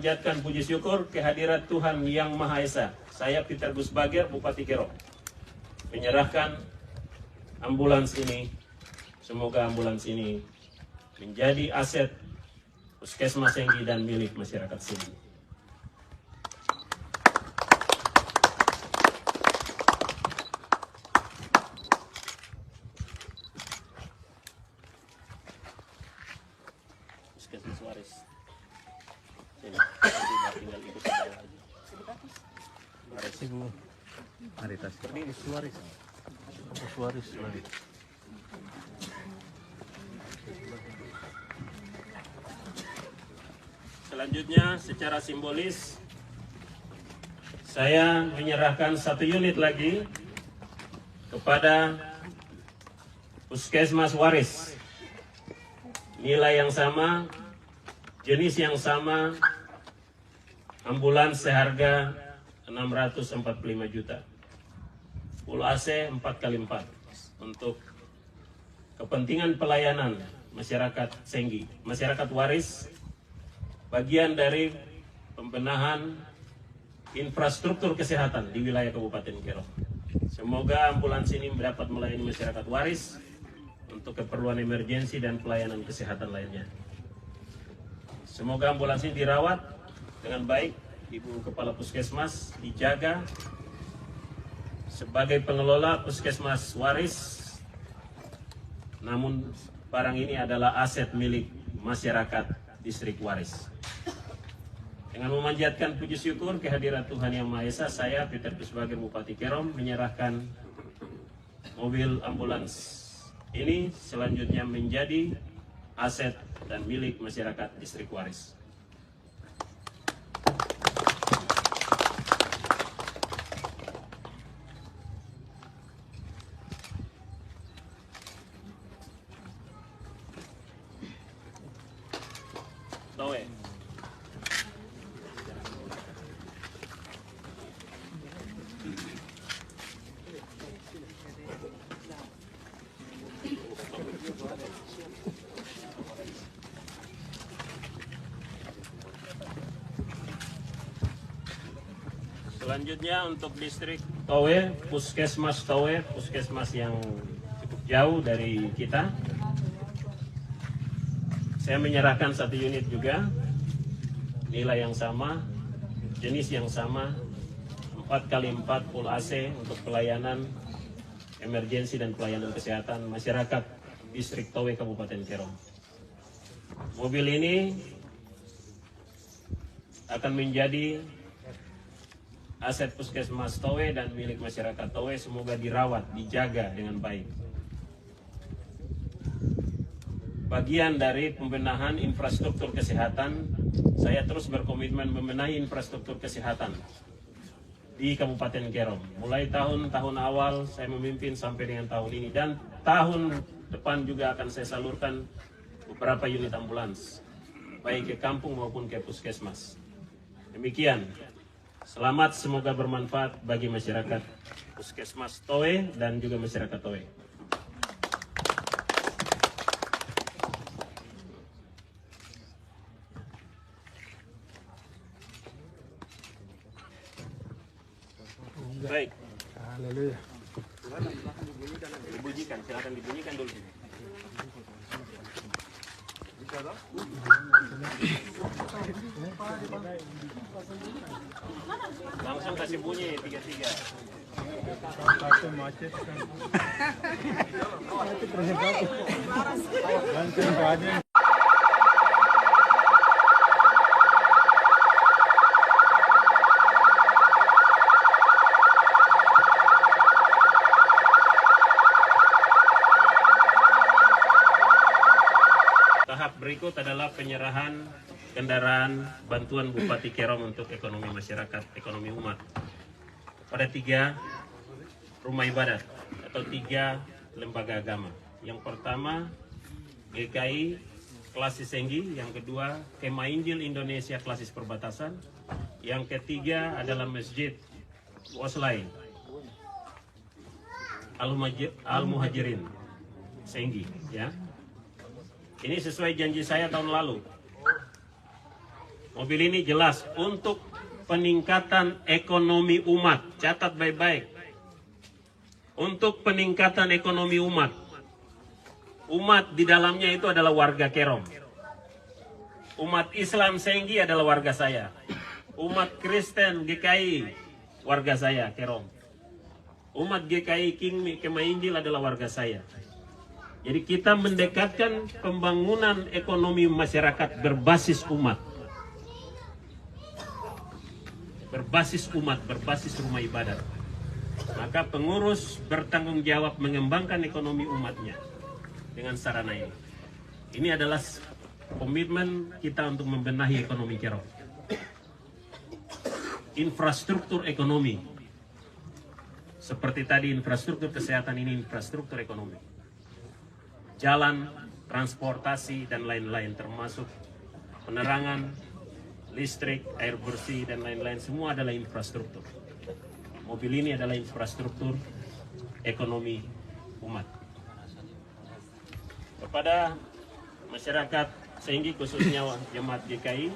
memanjatkan puji syukur kehadirat Tuhan Yang Maha Esa. Saya Peter Gus Bager, Bupati Kerom, menyerahkan ambulans ini. Semoga ambulans ini menjadi aset Puskesmas Senggi dan milik masyarakat Senggi. Puskesmas Waris. Sini, tinggal ikut ke bawah aja. Waris. Ibu Maritas. Berdiri Waris. Waris. Selanjutnya secara simbolis saya menyerahkan 1 unit lagi kepada Puskesmas Waris. Nilai yang sama, jenis yang sama, ambulans seharga 645 juta. Full AC 4x4 untuk kepentingan pelayanan masyarakat Senggi, masyarakat Waris, bagian dari pembenahan infrastruktur kesehatan di wilayah Kabupaten Kerom. Semoga ambulans ini dapat melayani masyarakat Waris untuk keperluan emergensi dan pelayanan kesehatan lainnya. Semoga ambulans ini dirawat dengan baik, Ibu Kepala Puskesmas dijaga. Sebagai pengelola Puskesmas Waris, namun barang ini adalah aset milik masyarakat Distrik Waris. Dengan memanjatkan puji syukur kehadirat Tuhan Yang Maha Esa, saya Peter Gus Bager, Bupati Kerom, menyerahkan mobil ambulans ini selanjutnya menjadi aset dan milik masyarakat Distrik Waris. Towe. Selanjutnya untuk distrik Towe, Puskesmas Towe, puskesmas yang cukup jauh dari kita. Saya menyerahkan 1 unit juga, nilai yang sama, jenis yang sama, 4x4 full AC untuk pelayanan emergensi dan pelayanan kesehatan masyarakat Distrik Towe Kabupaten Kerom. Mobil ini akan menjadi aset Puskesmas Towe dan milik masyarakat Towe. Semoga dirawat, dijaga dengan baik. Bagian dari pembenahan infrastruktur kesehatan, saya terus berkomitmen membenahi infrastruktur kesehatan di Kabupaten Kerom. Mulai tahun awal saya memimpin sampai dengan tahun ini, dan tahun depan juga akan saya salurkan beberapa unit ambulans, baik ke kampung maupun ke puskesmas. Demikian, selamat, semoga bermanfaat bagi masyarakat Puskesmas Towe dan juga masyarakat Towe. Baik. Haleluya. Dibunyikan, silakan dibunyikan dulu. Langsung kasih bunyi 3-3. Satu macet kan. Tahap berikut adalah penyerahan kendaraan bantuan Bupati Kerom untuk ekonomi masyarakat, ekonomi umat pada 3 rumah ibadat atau 3 lembaga agama. Yang pertama GKI Klasis Senggi, yang kedua Kemah Injil Indonesia Klasis Perbatasan, yang ketiga adalah Masjid Waslai Al-Muhajirin Senggi, ya. Ini sesuai janji saya tahun lalu Mobil ini jelas untuk peningkatan ekonomi umat. Catat baik-baik. Untuk peningkatan ekonomi umat. Umat di dalamnya itu adalah warga Kerom. Umat Islam Senggi adalah warga saya. Umat Kristen GKI warga saya Kerom. Umat GKI King Kemainjil adalah warga saya. Jadi kita mendekatkan pembangunan ekonomi masyarakat berbasis umat. Berbasis umat, berbasis rumah ibadat. Maka pengurus bertanggung jawab mengembangkan ekonomi umatnya dengan sarana ini. Ini adalah komitmen kita untuk membenahi ekonomi Kerom. Infrastruktur ekonomi. Seperti tadi infrastruktur kesehatan, ini infrastruktur ekonomi. Jalan, transportasi, dan lain-lain termasuk penerangan, listrik, air bersih, dan lain-lain. Semua adalah infrastruktur. Mobil ini adalah infrastruktur ekonomi umat. Kepada masyarakat Senggi, khususnya jemaat GKI,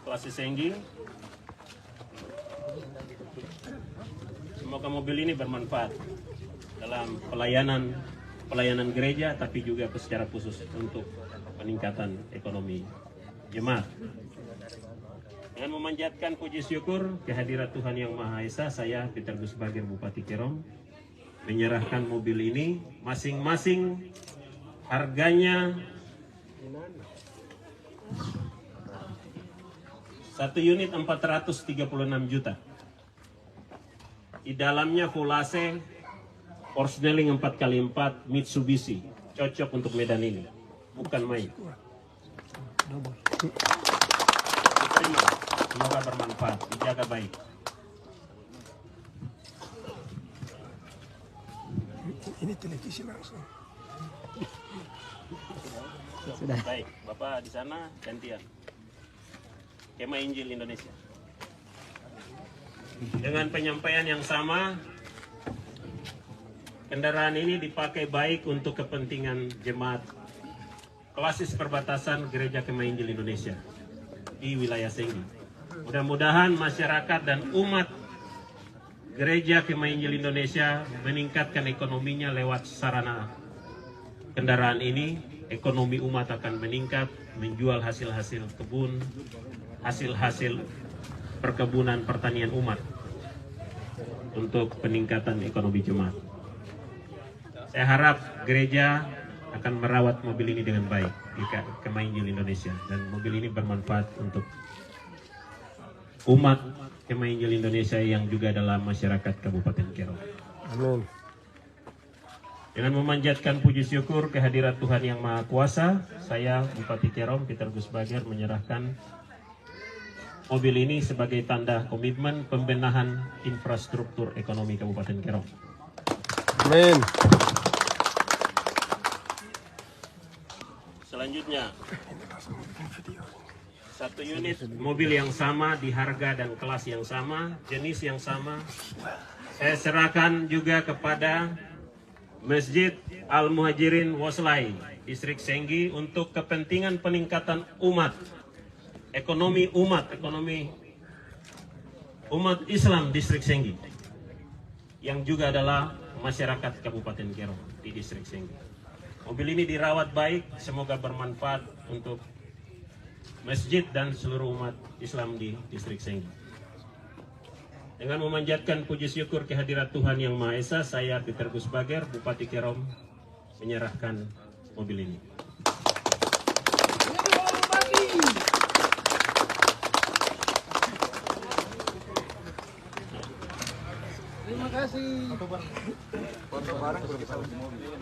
kelas Senggi, semoga mobil ini bermanfaat dalam pelayanan gereja, tapi juga secara khusus untuk peningkatan ekonomi jemaat. Dengan memanjatkan puji syukur kehadirat Tuhan Yang Maha Esa, saya Peter Gus Bagir, Bupati Kerom, menyerahkan mobil ini masing-masing harganya 1 unit 436 juta. Di dalamnya full AC, Porsche 4x4 Mitsubishi, cocok untuk medan ini, bukan main. Terima, semoga bermanfaat, dijaga baik. Ini televisi langsung. Sudah. Baik, Bapak di sana gantian. Kema Injil Indonesia. Dengan penyampaian yang sama, kendaraan ini dipakai baik untuk kepentingan jemaat klasis perbatasan Gereja Kema Injil Indonesia di wilayah Senggi. Mudah-mudahan masyarakat dan umat Gereja Kema Injil Indonesia meningkatkan ekonominya lewat sarana kendaraan ini. Ekonomi umat akan meningkat, menjual hasil-hasil kebun, hasil-hasil perkebunan pertanian umat untuk peningkatan ekonomi jemaat. Saya harap gereja akan merawat mobil ini dengan baik di Kema Injil Indonesia, dan mobil ini bermanfaat untuk umat Kema Injil Indonesia yang juga adalah masyarakat Kabupaten Kerom. Amin. Dengan memanjatkan puji syukur kehadirat Tuhan Yang Maha Kuasa, saya Bupati Kerom Peter Gus Bagir menyerahkan mobil ini sebagai tanda komitmen pembenahan infrastruktur ekonomi Kabupaten Kerom. Amin. Selanjutnya, 1 unit mobil yang sama di harga dan kelas yang sama, jenis yang sama, saya serahkan juga kepada Masjid Al-Muhajirin Woslai, Distrik Senggi, untuk kepentingan peningkatan ekonomi umat Islam Distrik Senggi, yang juga adalah masyarakat Kabupaten Kerom di Distrik Senggi. Mobil ini dirawat baik, semoga bermanfaat untuk masjid dan seluruh umat Islam di Distrik Senggi. Dengan memanjatkan puji syukur kehadirat Tuhan Yang Maha Esa, saya Peter Gus Bagir, Bupati Kerom, menyerahkan mobil ini. Terima kasih. Foto bareng bersama di mobil.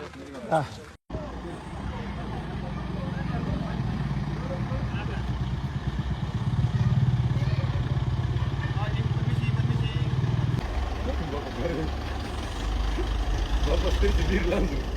Bapak sendiri langsung.